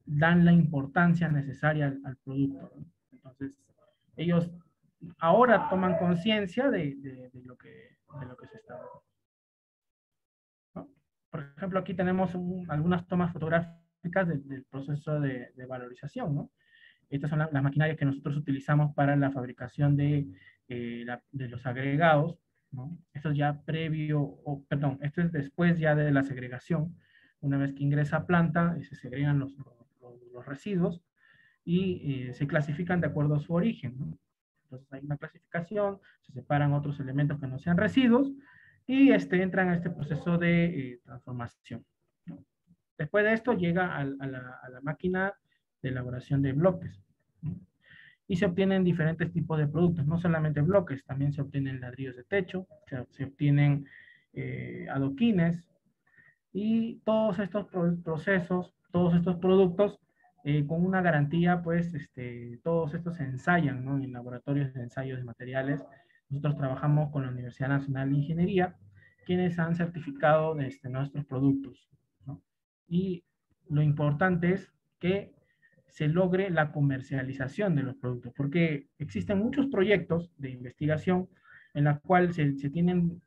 A: dan la importancia necesaria al producto, ¿no? Entonces, ellos ahora toman conciencia de lo que se está dando, ¿no? Por ejemplo, aquí tenemos algunas tomas fotográficas del proceso de valorización, ¿no? Estas son las maquinarias que nosotros utilizamos para la fabricación de los agregados, ¿no? Esto es ya perdón, esto es después ya de la segregación. Una vez que ingresa a planta, se segregan los residuos y se clasifican de acuerdo a su origen, ¿no? Entonces hay una clasificación, se separan otros elementos que no sean residuos y entran a este proceso de transformación, ¿no? Después de esto llega a la máquina de elaboración de bloques, ¿no? Y se obtienen diferentes tipos de productos, no solamente bloques, también se obtienen ladrillos de techo, se obtienen adoquines, y todos estos procesos, todos estos productos, con una garantía, pues, todos estos se ensayan, ¿no? En laboratorios de ensayos de materiales. Nosotros trabajamos con la Universidad Nacional de Ingeniería, quienes han certificado nuestros productos, ¿no? Y lo importante es que se logre la comercialización de los productos, porque existen muchos proyectos de investigación en la cual se tienen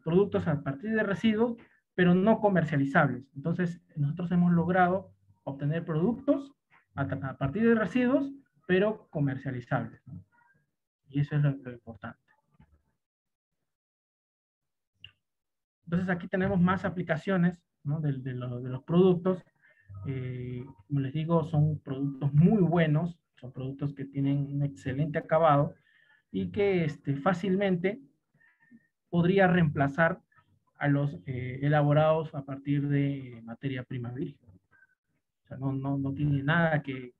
A: productos a partir de residuos, pero no comercializables. Entonces, nosotros hemos logrado obtener productos a partir de residuos, pero comercializables, ¿no? Y eso es lo importante. Entonces, aquí tenemos más aplicaciones, ¿no? de los productos. Como les digo, son productos muy buenos, son productos que tienen un excelente acabado y que fácilmente podría reemplazar a los elaborados a partir de materia prima virgen. O sea, no tiene nada que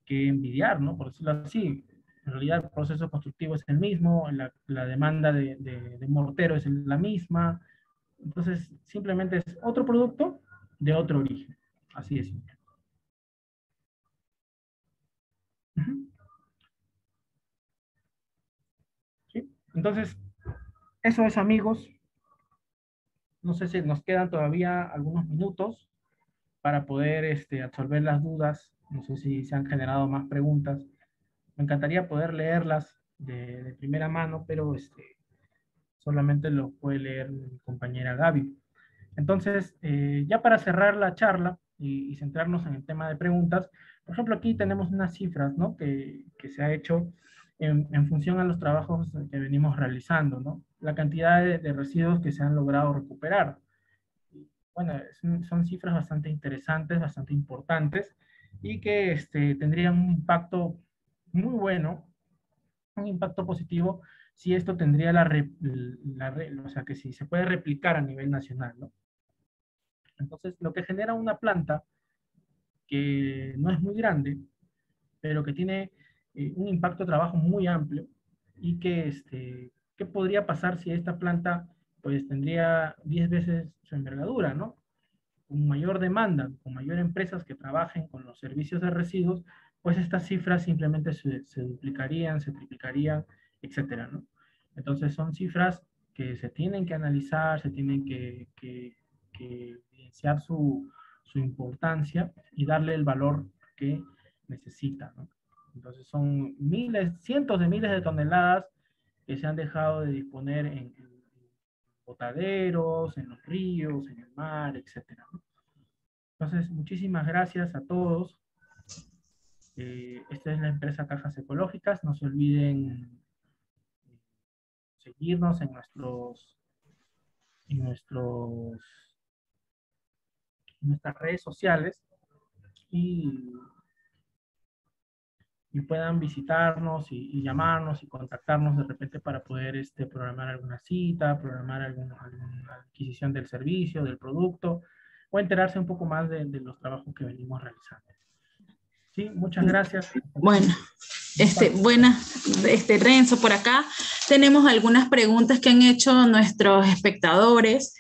A: envidiar, ¿no? Por decirlo así. En realidad el proceso constructivo es el mismo, la demanda de mortero es la misma. Entonces, simplemente es otro producto de otro origen. Así de simple. ¿Sí? Entonces, eso es, amigos. No sé si nos quedan todavía algunos minutos para poder absorber las dudas. No sé si se han generado más preguntas. Me encantaría poder leerlas de primera mano, pero solamente lo puede leer mi compañera Gaby. Entonces, ya para cerrar la charla y centrarnos en el tema de preguntas, por ejemplo, aquí tenemos unas cifras, ¿no? Que se ha hecho en función a los trabajos que venimos realizando, ¿no? La cantidad de residuos que se han logrado recuperar. Bueno, son cifras bastante interesantes, bastante importantes y que tendrían un impacto muy bueno, un impacto positivo si esto tendría o sea, que si se puede replicar a nivel nacional, ¿no? Entonces, lo que genera una planta que no es muy grande, pero que tiene un impacto de trabajo muy amplio y ¿qué podría pasar si esta planta pues tendría 10 veces su envergadura, ¿no? Con mayor demanda, con mayor empresas que trabajen con los servicios de residuos, pues estas cifras simplemente se duplicarían, se triplicarían, etcétera, ¿no? Entonces son cifras que se tienen que analizar, se tienen que evidenciar su importancia y darle el valor que necesita, ¿no? Entonces son miles, cientos de miles de toneladas que se han dejado de disponer en botaderos, en los ríos, en el mar, etcétera, ¿no? Entonces, muchísimas gracias a todos. Esta es la empresa Cajas Ecológicas. No se olviden seguirnos en nuestros, en nuestras redes sociales y, y puedan visitarnos y llamarnos y contactarnos de repente para poder programar alguna cita, programar alguna adquisición del servicio, del producto, o enterarse un poco más de los trabajos que venimos realizando. Sí, muchas gracias.
B: Bueno, Renzo, por acá tenemos algunas preguntas que han hecho nuestros espectadores.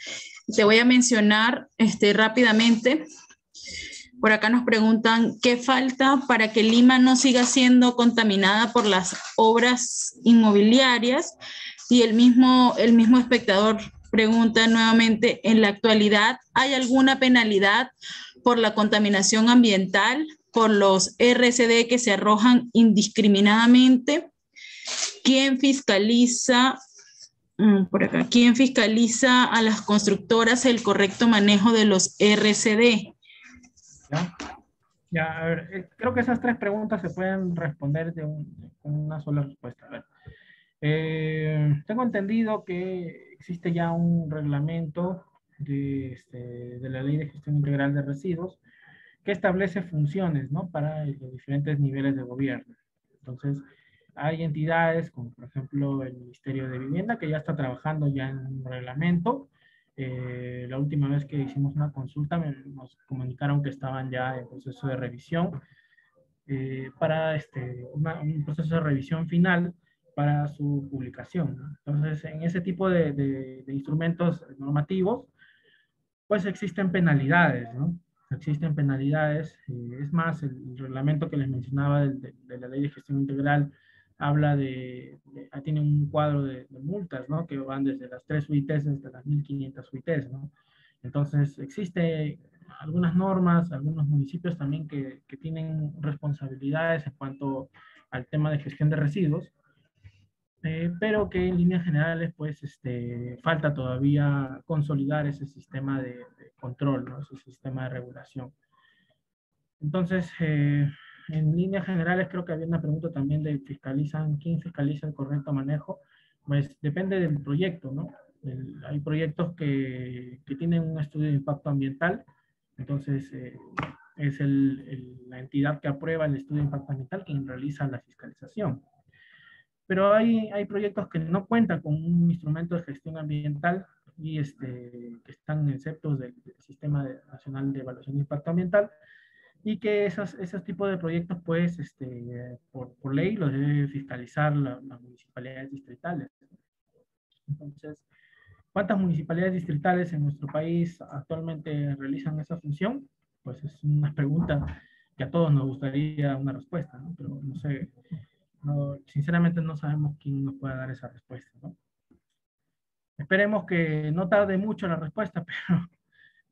B: Te voy a mencionar rápidamente. Por acá nos preguntan, ¿qué falta para que Lima no siga siendo contaminada por las obras inmobiliarias? Y el mismo espectador pregunta nuevamente, ¿en la actualidad hay alguna penalidad por la contaminación ambiental, por los RCD que se arrojan indiscriminadamente? ¿Quién fiscaliza, por acá, quién fiscaliza a las constructoras el correcto manejo de los RCD?
A: Ya, a ver, creo que esas tres preguntas se pueden responder con una sola respuesta. A ver, tengo entendido que existe ya un reglamento de la Ley de Gestión Integral de Residuos que establece funciones, ¿no? Para los diferentes niveles de gobierno. Entonces, hay entidades como, por ejemplo, el Ministerio de Vivienda, que ya está trabajando ya en un reglamento. La última vez que hicimos una consulta nos comunicaron que estaban ya en proceso de revisión para un proceso de revisión final para su publicación, ¿no? Entonces, en ese tipo de instrumentos normativos, pues existen penalidades, ¿no? Existen penalidades. Es más, el reglamento que les mencionaba de la Ley de Gestión Integral habla tiene un cuadro de multas, ¿no? Que van desde las 3 UITs hasta las 1500 UITs, ¿no? Entonces, existe algunas normas, algunos municipios también que tienen responsabilidades en cuanto al tema de gestión de residuos, pero que en líneas generales, pues, falta todavía consolidar ese sistema de control, ¿no? Ese sistema de regulación. Entonces, en líneas generales, creo que había una pregunta también de quién fiscaliza el correcto manejo. Pues depende del proyecto, ¿no? Hay proyectos que tienen un estudio de impacto ambiental, entonces es la entidad que aprueba el estudio de impacto ambiental quien realiza la fiscalización. Pero hay proyectos que no cuentan con un instrumento de gestión ambiental y que están exentos del Sistema Nacional de Evaluación de Impacto Ambiental, y que esos tipos de proyectos, pues, por ley los debe fiscalizar las municipalidades distritales. Entonces, ¿cuántas municipalidades distritales en nuestro país actualmente realizan esa función? Pues es una pregunta que a todos nos gustaría una respuesta, ¿no? Pero no sé, sinceramente no sabemos quién nos pueda dar esa respuesta, ¿no? Esperemos que no tarde mucho la respuesta,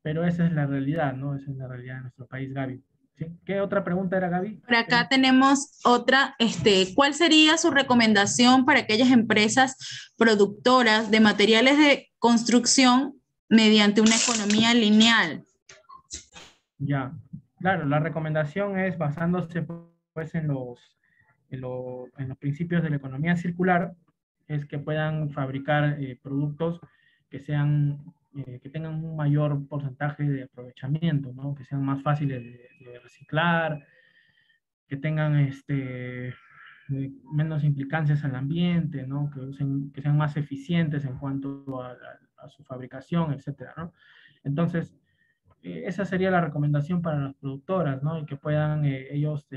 A: pero esa es la realidad, ¿no? Esa es la realidad de nuestro país, Gaby. ¿Sí? ¿Qué otra pregunta era, Gaby?
B: Por acá tenemos otra, ¿cuál sería su recomendación para aquellas empresas productoras de materiales de construcción mediante una economía lineal?
A: Ya, claro, la recomendación es basándose pues en los principios de la economía circular, es que puedan fabricar productos que sean, que tengan un mayor porcentaje de aprovechamiento, ¿no? Que sean más fáciles de reciclar, que tengan menos implicancias al ambiente, ¿no? Que sean más eficientes en cuanto a su fabricación, etcétera, ¿no? Entonces, esa sería la recomendación para las productoras, ¿no? Y que puedan ellos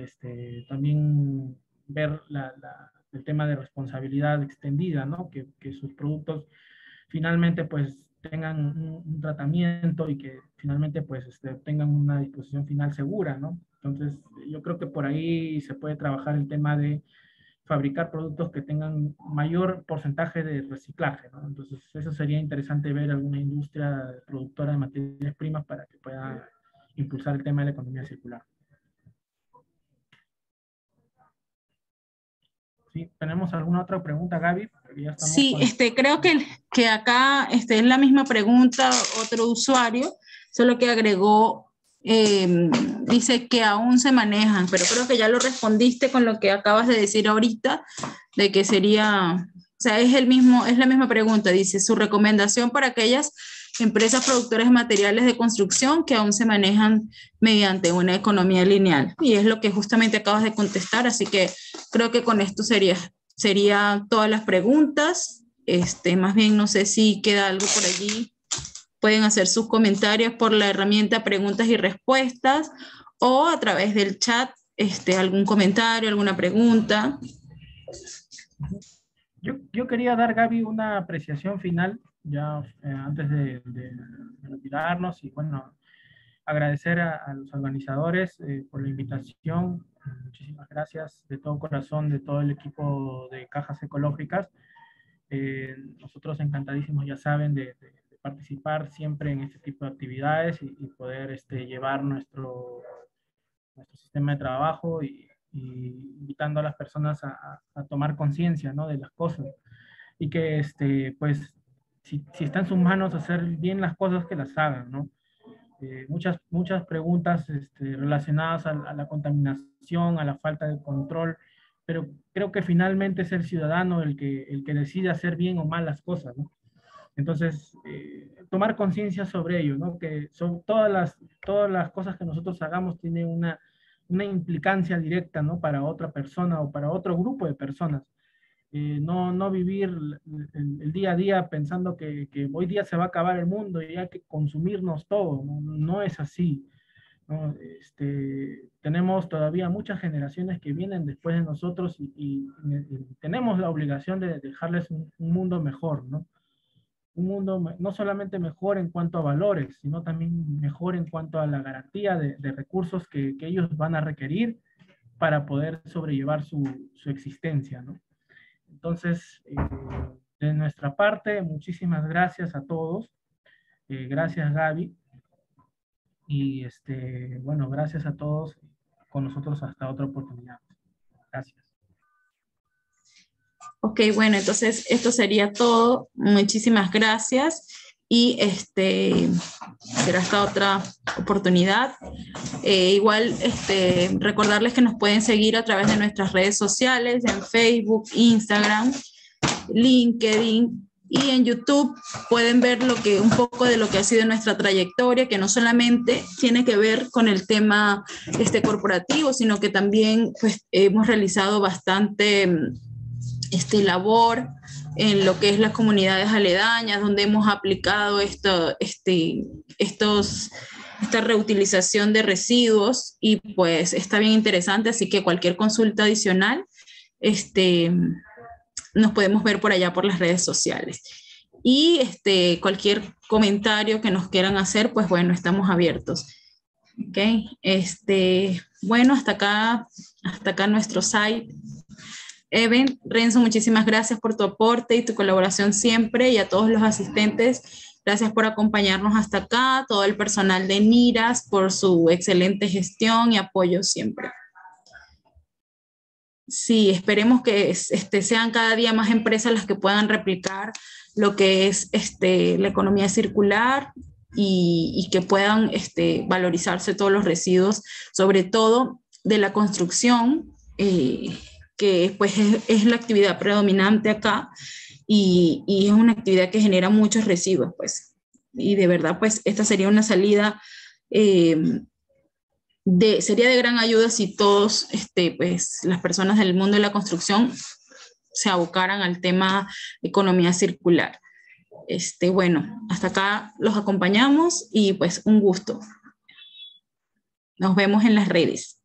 A: también ver el tema de responsabilidad extendida, ¿no? Que sus productos finalmente pues tengan un tratamiento y que finalmente pues tengan una disposición final segura, ¿no? Entonces, yo creo que por ahí se puede trabajar el tema de fabricar productos que tengan mayor porcentaje de reciclaje, ¿no? Entonces, eso sería interesante ver alguna industria productora de materias primas para que pueda impulsar el tema de la economía circular. ¿Sí? ¿Tenemos alguna otra pregunta, Gaby? Ya estamos
B: sí, creo que acá es la misma pregunta otro usuario, solo que agregó, dice que aún se manejan, pero creo que ya lo respondiste con lo que acabas de decir ahorita, de que sería, o sea, es la misma pregunta, dice, su recomendación para aquellas empresas productoras de materiales de construcción que aún se manejan mediante una economía lineal. Y es lo que justamente acabas de contestar, así que creo que con esto sería todas las preguntas. Más bien no sé si queda algo por allí. Pueden hacer sus comentarios por la herramienta preguntas y respuestas o a través del chat, algún comentario, alguna pregunta.
A: Yo quería dar, Gaby, una apreciación final, ya antes de retirarnos, y bueno, agradecer a los organizadores por la invitación. Muchísimas gracias de todo corazón, de todo el equipo de Cajas Ecológicas. Nosotros encantadísimos, ya saben, de participar siempre en este tipo de actividades y poder llevar nuestro sistema de trabajo y invitando a las personas a tomar conciencia, ¿no? De las cosas y que pues si está en sus manos hacer bien las cosas, que las hagan, ¿no? Muchas preguntas relacionadas a la contaminación, a la falta de control, pero creo que finalmente es el ciudadano el que decide hacer bien o mal las cosas, ¿no? Entonces, tomar conciencia sobre ello, ¿no? Que son todas las cosas que nosotros hagamos tienen una implicancia directa, ¿no? Para otra persona o para otro grupo de personas. No vivir el día a día pensando que hoy día se va a acabar el mundo y hay que consumirnos todo. No es así, ¿no? Tenemos todavía muchas generaciones que vienen después de nosotros y tenemos la obligación de dejarles un mundo mejor, ¿no? Un mundo no solamente mejor en cuanto a valores, sino también mejor en cuanto a la garantía de recursos que ellos van a requerir para poder sobrellevar su existencia, ¿no? Entonces, de nuestra parte, muchísimas gracias a todos. Gracias, Gaby. Y bueno, gracias a todos. Con nosotros hasta otra oportunidad. Gracias.
B: Ok, bueno, entonces esto sería todo. Muchísimas gracias y será hasta otra oportunidad. Igual recordarles que nos pueden seguir a través de nuestras redes sociales, en Facebook, Instagram, LinkedIn y en YouTube pueden ver un poco de lo que ha sido nuestra trayectoria, que no solamente tiene que ver con el tema corporativo, sino que también pues, hemos realizado bastante labor en lo que es las comunidades aledañas, donde hemos aplicado esta reutilización de residuos y pues está bien interesante, así que cualquier consulta adicional nos podemos ver por allá por las redes sociales. Y cualquier comentario que nos quieran hacer, pues bueno, estamos abiertos. Ok, bueno, hasta acá nuestro site. Even, Renzo, muchísimas gracias por tu aporte y tu colaboración siempre y a todos los asistentes Gracias por acompañarnos hasta acá, todo el personal de NIRAS por su excelente gestión y apoyo siempre. Sí, esperemos que sean cada día más empresas las que puedan replicar lo que es la economía circular y que puedan valorizarse todos los residuos, sobre todo de la construcción, que pues es la actividad predominante acá y es una actividad que genera muchos residuos, pues. Y de verdad, pues esta sería una salida sería de gran ayuda si todos, pues, las personas del mundo de la construcción se abocaran al tema economía circular. Bueno, hasta acá los acompañamos y pues un gusto. Nos vemos en las redes.